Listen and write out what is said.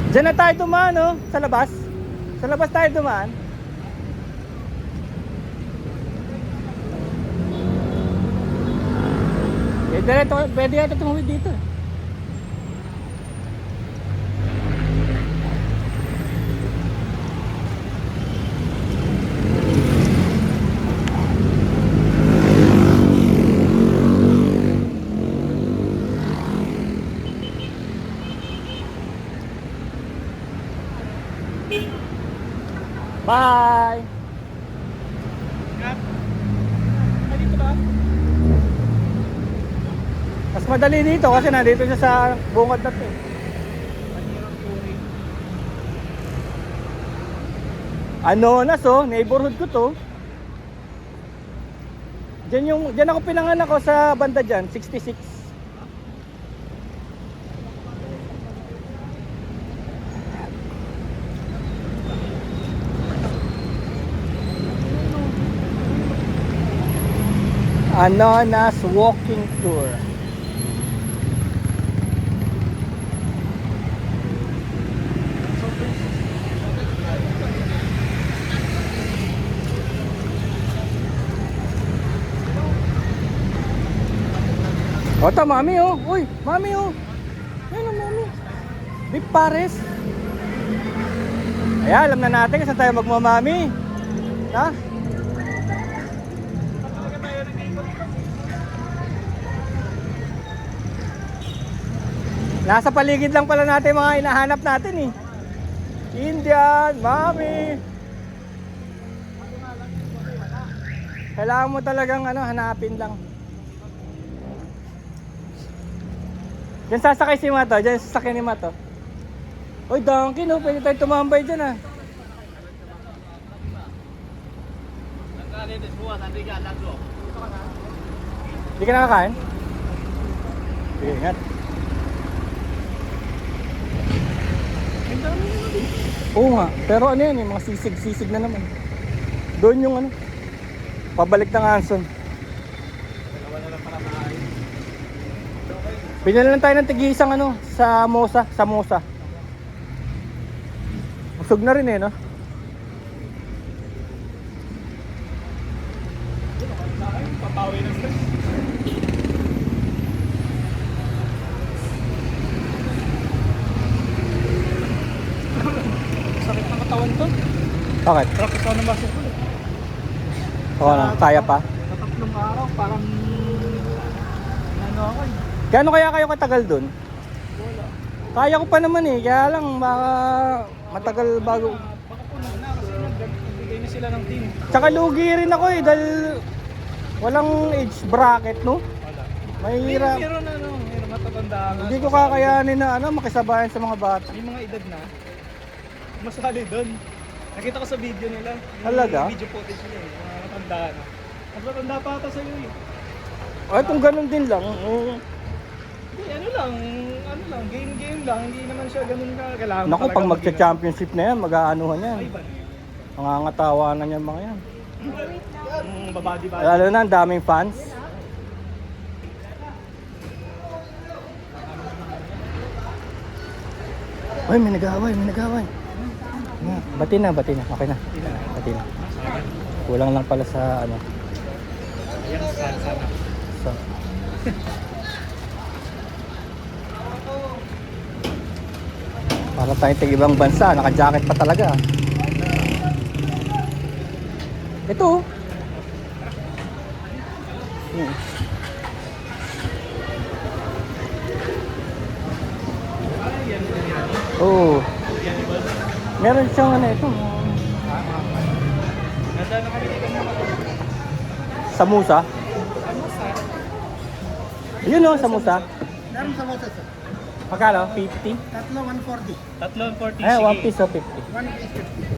Diyan na tayo dumaan, oh, sa labas. Sa labas tayo dumaan. Pwede yata tumawid dito. Bye! Dito ba? Mas madali dito kasi nandito siya sa bungad na to. Ano na so, neighborhood ko to. Diyan ako pinanganak ko sa banda diyan, 66. Anonas walking tour. Ota, mami oh. Uy, mami oh. Ayun oh, mami. Beef pares. Ay, alam na natin kung saan tayo magmamami. Ha? Nasa paligid lang pala natin mga hinahanap natin eh. Indian, mami. Kailangan mo talagang hanapin lang. Diyan sasakay si Mato, diyan sasakay ni Mato. Uy, donkey no, pwede tayo tumambay diyan ah. Hindi ka nakakain? Sige, ingat. Oo nga, pero ano yan, yung mga sisig-sisig na naman. Doon yung pabalik ng Anson. Pinala lang tayo ng tig-isang samosa. Busog na rin eh, no? Papawi ng stress. Sakit ng katawan to. Bakit? Sarap ito ng baso ko. Oo na, kaya pa? Sa tatlong araw, parang ako eh. Gaano kaya kayo katagal dun? Wala. Kaya ko pa naman eh, kaya lang baka matagal bago. Baka puno na kasi nagbigay na sila ng team. Tsaka lugi rin ako eh, dahil walang age bracket, no? Wala. Mahirap. Meron matatanda. Hindi ko kakayanin na makisabayan sa mga bata. May mga edad na, masali dun. Nakita ko sa video nila. Talaga? Video footage nila eh, mga matanda na. Mas matanda pa ata sa'yo eh. Ay, kung ganun din lang. Ano lang, game lang, hindi naman siya ganun ka kailangan. Naku, pag magcha-championship na yan, mag-aanuhan yan. Mangangatawanan yan mga yan. Babadi-badi. Lalo na, ang daming fans. Uy, may nag-away. Bati na. Okay na. Bati na. Kulang lang pala sa So. Para tayong tig-ibang bansa, naka-jacket pa talaga. Ito. Oh. Meron siyang ito. Samosa. Yun o, samosa. Meron samosa sir. Magkano? 50? Tatlo 140. Tatlo 40. Eh, 1 piece o 50? 1 piece